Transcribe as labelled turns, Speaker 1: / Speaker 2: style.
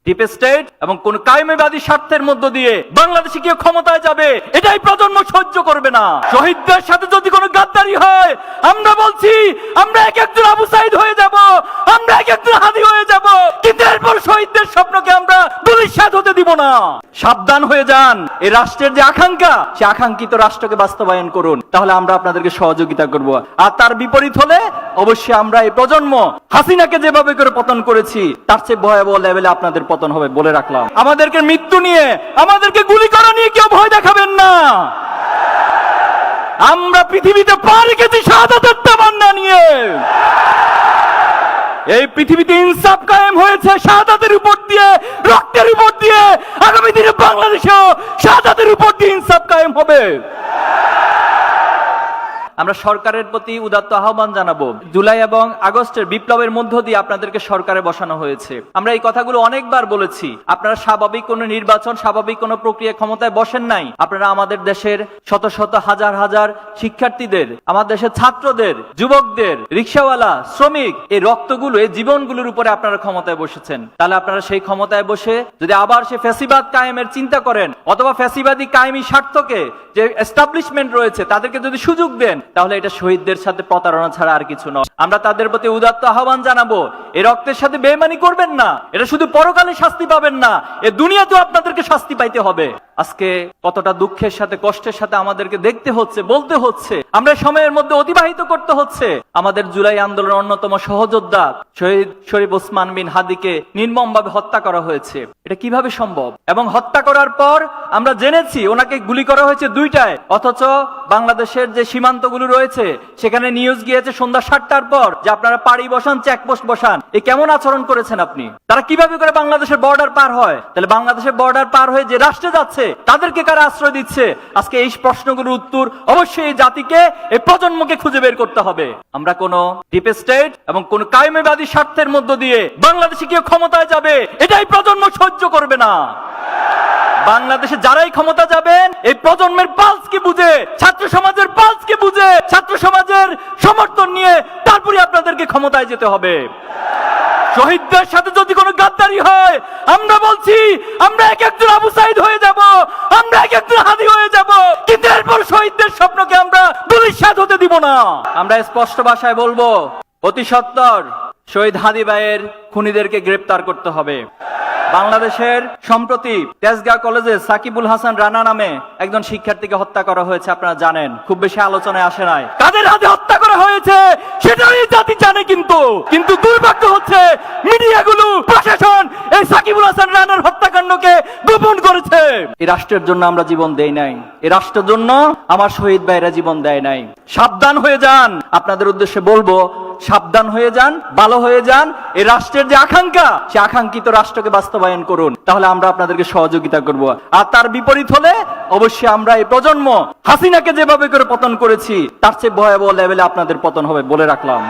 Speaker 1: Deep state এবং কোন কায়েমিবাদী স্বার্থের মধ্য দিয়ে বাংলাদেশে কেউ ক্ষমতায় যাবে, এটাই প্রজন্ম সহ্য করবে না। শহীদদের সাথে যদি কোনো গাদ্দারি হয়, আমরা বলছি আমরা এক একজন আবু সাইদ হয়ে যাব, আমরা এক একজন হাদি হয়ে যাব, কিন্তু এরপর শহীদদের স্বপ্নকে আমরা ধূলিসাৎ হতে দিব না। সাবধান হয়ে যান। এই রাষ্ট্রের যে আকাঙ্ক্ষা, সে আকাঙ্ক্ষিত রাষ্ট্রকে বাস্তবায়ন করুন, তাহলে আমরা আপনাদেরকে সহযোগিতা করব। আর তার বিপরীত হলে অবশ্যই আমরা এই প্রজন্ম হাসিনাকে যেভাবে করে পতন করেছি, তার চেয়ে ভয়াবহ লেভেলে আপনাদের পতন হবে বলে রাখলাম। আমাদেরকে মৃত্যু নিয়ে, আমাদেরকে গুলি করা নিয়ে কেউ ভয় দেখাবেন না। আমরা পৃথিবীতে পা রেখেছি শাহাদাতের তামান্না নিয়ে। এই পৃথিবীতে ইনসাফ কায়েম হয়েছে শাহাদাতের উপর দিয়ে, রক্তের উপর দিয়ে। আগামী দিনে বাংলাদেশেও শাহাদাতের উপর দিয়ে ইনসাফ কায়েম হবে। আমরা সরকারের প্রতি উদাত্ত আহ্বান জানাবো। জুলাই এবং আগস্টের বিপ্লবের মধ্য দিয়ে আপনাদেরকে সরকারে বসানো হয়েছে। আমরা এই কথাগুলো অনেকবার বলেছি। আপনারা স্বাভাবিক কোনো নির্বাচন, স্বাভাবিক কোনো প্রক্রিয়া ক্ষমতায় বসেন নাই। আপনারা আমাদের দেশের শত শত হাজার হাজার শিক্ষার্থীদের, আমাদের দেশের ছাত্রদের, যুবকদের, রিক্সাওয়ালা, শ্রমিক, এই রক্তগুলো, এই জীবনগুলোর উপরে আপনারা ক্ষমতায় বসেছেন। তাহলে আপনারা সেই ক্ষমতায় বসে যদি আবার সে ফ্যাসিবাদ কায়েমের চিন্তা করেন, অথবা ফ্যাসিবাদী কায়েমি স্বার্থকে, যে এস্টাবলিশমেন্ট রয়েছে তাদেরকে যদি সুযোগ দেন, তাহলে এটা শহীদদের সাথে প্রতারণা ছাড়া আর কিছু নয়। আমরা তাদের প্রতি উদাত্ত আহ্বান জানাবো, এই রক্তের সাথে বেইমানি করবেন না। এটা শুধু পরকালে শাস্তি পাবেন না, এ দুনিয়াতেও আপনাদেরকে শাস্তি পাইতে হবে। আজকে কতটা দুঃখের সাথে, কষ্টের সাথে আমাদেরকে দেখতে হচ্ছে, বলতে হচ্ছে, আমরা সময়ের মধ্যে অতিবাহিত করতে হচ্ছে। আমাদের জুলাই আন্দোলনের অন্যতম সহযোদ্ধা শহীদ শরীফ ওসমান বিন হাদিকে নির্মমভাবে হত্যা করা হয়েছে। এটা কিভাবে সম্ভব? এবং হত্যা করার পর আমরা জেনেছি ওনাকে গুলি করা হয়েছে 2টায়, অথচ বাংলাদেশের যে সীমান্তগুলো রয়েছে সেখানে নিউজ গিয়েছে সন্ধ্যা 7টার পর যে আপনারা পাড়ি বসান, চেকপোস্ট বসান। এ কেমন আচরণ করেছেন আপনি? তারা কিভাবে করে বাংলাদেশের বর্ডার পার হয়? তাহলে বাংলাদেশের বর্ডার পার হয়ে যে রাষ্ট্রে যাচ্ছে তাদেরকে কারা আশ্রয় দিচ্ছে? আজকে এই প্রশ্নগুলোর উত্তর অবশ্যই এই জাতিকে, এই প্রজন্মকে খুঁজে বের করতে হবে। আমরা কোন ডিপ স্টেট এবং কোন কায়েমিবাদী স্বার্থের মধ্য দিয়ে বাংলাদেশে কেউ ক্ষমতায় যাবে, এটাই প্রজন্ম সহ্য করবে না। বাংলাদেশে যারাই ক্ষমতা যাবেন, এই প্রজন্মের পালসকে বুঝে, ছাত্র সমাজের পালসকে বুঝে, ছাত্র সমাজের সমর্থন নিয়ে তারপরে আপনাদেরকে ক্ষমতায় যেতে হবে। শহীদদের সাথে যদি কোনো গাদ্দারি হয়, আমরা বলছি আমরা এক একজন আবু সাইদ হয়ে যাব, আমরা এক একজন হাদি হয়ে যাব, কিন্তু এরপর শহীদদের স্বপ্নকে আমরা ধূলিসাৎ হতে দিব না। আমরা স্পষ্ট ভাষায় বলবো, অতি সত্বর শহীদ হাদি ভাইয়ের খুনিদেরকে গ্রেপ্তার করতে হবে। বাংলাদেশের সম্প্রতি তেজগাঁও কলেজে সাকিবুল হাসান রানা নামে একজন শিক্ষার্থীকে হত্যা করা হয়েছে, আপনারা জানেন। খুব বেশি আলোচনায় আসে নাই। কাদের হাতে হত্যা করা হয়েছে সেটাই জাতি জানে, কিন্তু দুর্ভাগ্য হচ্ছে মিডিয়াগুলো, প্রশাসন এই সাকিবুল হাসান রানার হত্যাকাণ্ডকে গোপন করেছে। এই রাষ্ট্রের জন্য আমরা জীবন দেই নাই, এই রাষ্ট্রের জন্য আমার শহীদ ভাইরা জীবন দেয় নাই। সাবধান হয়ে যান। আপনাদের উদ্দেশ্যে বলবো, সাবধান হয়ে যান, ভালো হয়ে যান। এই রাষ্ট্রের যে আকাঙ্ক্ষা, সে আকাঙ্ক্ষিত রাষ্ট্রকে বাস্তবায়ন করুন, তাহলে আমরা আপনাদেরকে সহযোগিতা করব। আর তার বিপরীত হলে অবশ্যই আমরা এই প্রজন্ম হাসিনাকে যেভাবে করে পতন করেছি, তার চেয়ে ভয়াবহ লেভেলে আপনাদের পতন হবে বলে রাখলাম।